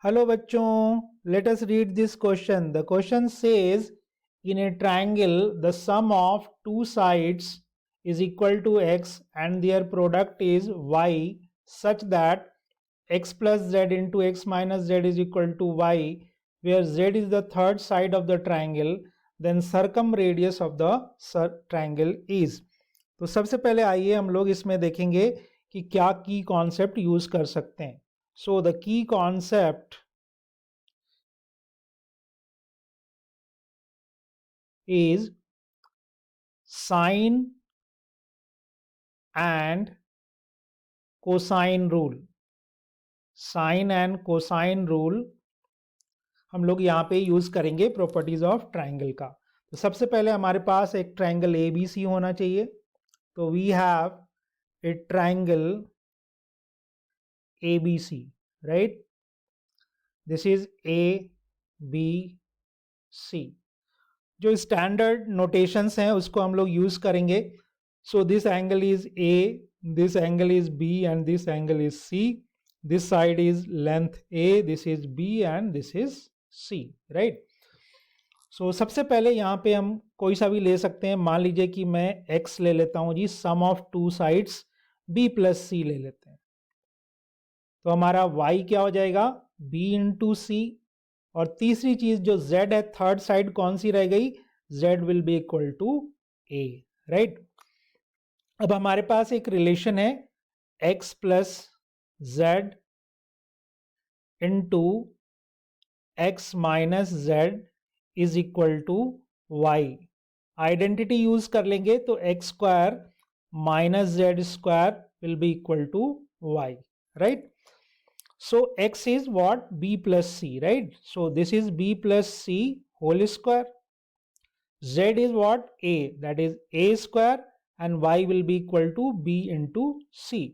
Hello bachchon, let us read this question. The question says, in a triangle, the sum of two sides is equal to x and their product is y such that x plus z into x minus z is equal to y, where z is the third side of the triangle, then circumradius of the triangle is. तो सबसे पहले आइए हम लोग इसमें देखेंगे कि क्या की कॉन्सेप्ट यूज कर सकते हैं. So the key concept is sine and cosine rule. Sine and cosine rule हम लोग यहाँ पे यूज करेंगे प्रॉपर्टीज ऑफ ट्राइंगल का. तो सबसे पहले हमारे पास एक ट्राइंगल ए बी सी होना चाहिए. तो we have a triangle A B C, right. This is A B C. जो स्टैंडर्ड नोटेशंस हैं उसको हम लोग यूज करेंगे. So this angle is A, this angle is B and this angle is C. This side is length A, this is B and this is C, right? So सबसे पहले यहाँ पे हम कोई सा भी ले सकते हैं. मान लीजिए कि मैं X ले लेता हूँ जी, sum of two sides B plus C ले लेते हैं. तो हमारा Y क्या हो जाएगा? B into C. और तीसरी चीज जो Z है, थर्ड साइड कौन सी रह गई? Z will be equal to A, right? अब हमारे पास एक रिलेशन है X plus z into x minus z is equal to y. Identity use कर लेंगे तो x square minus Z square will be equal to y, right. So x is what? b plus c, right? So this is b plus c whole square. z is what? a, that is a square, and y will be equal to b into c.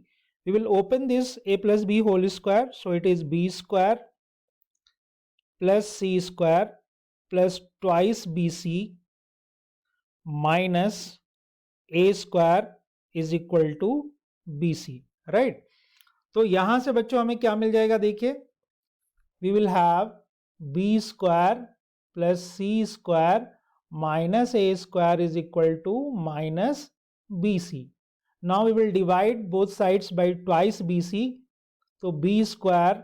We will open this a plus b whole square, so it is b square plus c square plus twice bc minus a square is equal to bc, right? तो यहां से बच्चों हमें क्या मिल जाएगा? देखिए, we will have b square plus c square minus a square is equal to minus bc. Now we will divide both sides by twice bc. So b square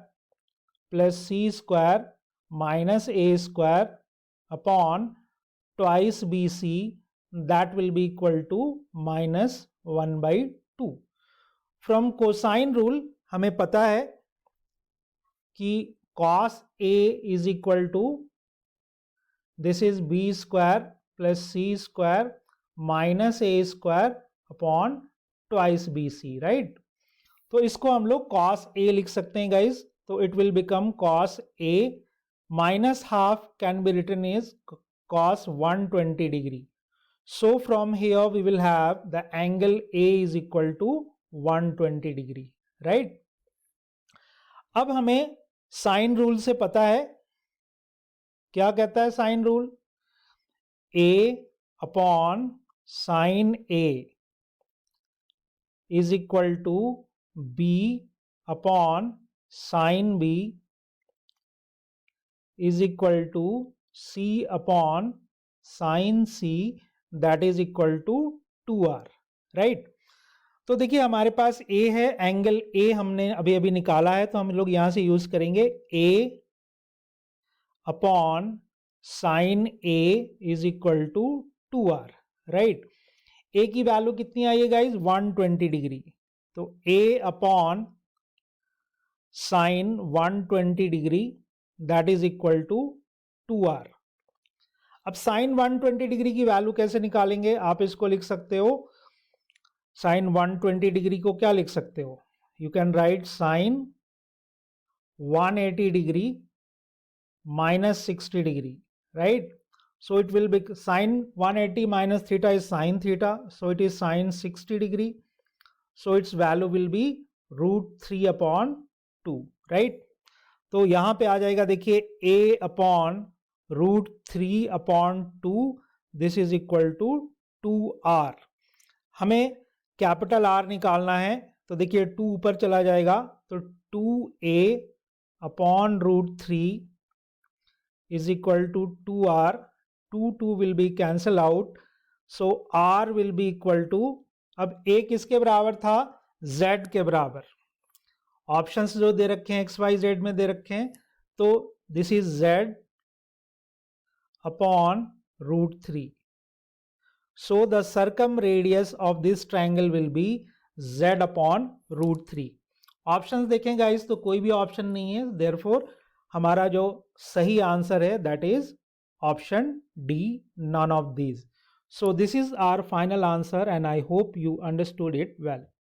plus c square minus a square upon twice bc, that will be equal to minus 1 by 2. From cosine rule हमें पता है कि cos a is equal to, this is b square plus c square minus a square upon twice bc, right? तो इसको हम लोग cos a लिख सकते हैं guys. तो it will become cos a minus half can be written as cos 120 degree. So from here we will have the angle A is equal to 120 degree, right? अब हमें साइन रूल से पता है, क्या कहता है sine rule? A upon sin A is equal to b upon sin b is equal to c upon sin c, that is equal to 2r, right? तो देखिए हमारे पास a है, एंगल a हमने अभी अभी निकाला है, तो हम लोग यहां से यूज करेंगे a upon sin a is equal to 2r, right? a की वैल्यू कितनी आई है गाइज? 120 डिग्री. तो a upon sine 120 degree that is equal to 2r. अब साइन 120 डिग्री की वैल्यू कैसे निकालेंगे? आप इसको लिख सकते हो, साइन 120 डिग्री को क्या लिख सकते हो? You can write sine 180 degree minus 60 degree, right? So it will be sine 180 minus theta is sine theta. So it is sine 60 degree. So its value will be root 3 upon 2, right? तो यहाँ पे आ जाएगा, देखिए a upon root 3 upon 2, this is equal to 2r. हमें capital R निकालना है, तो देखिए 2 ऊपर चला जाएगा, तो 2a upon root 3 is equal to 2r. 2 will be cancel out, so r will be equal to, अब a किसके बराबर था, z के बराबर. ऑप्शंस जो दे रखे हैं XYZ में दे रखे हैं, तो this is z upon root 3. So the circumradius of this triangle will be z upon root 3. Options देखें गाइस तो कोई भी ऑप्शन नहीं है, therefore हमारा जो सही आंसर है that is option D, none of these. So this is our final answer and I hope you understood it well.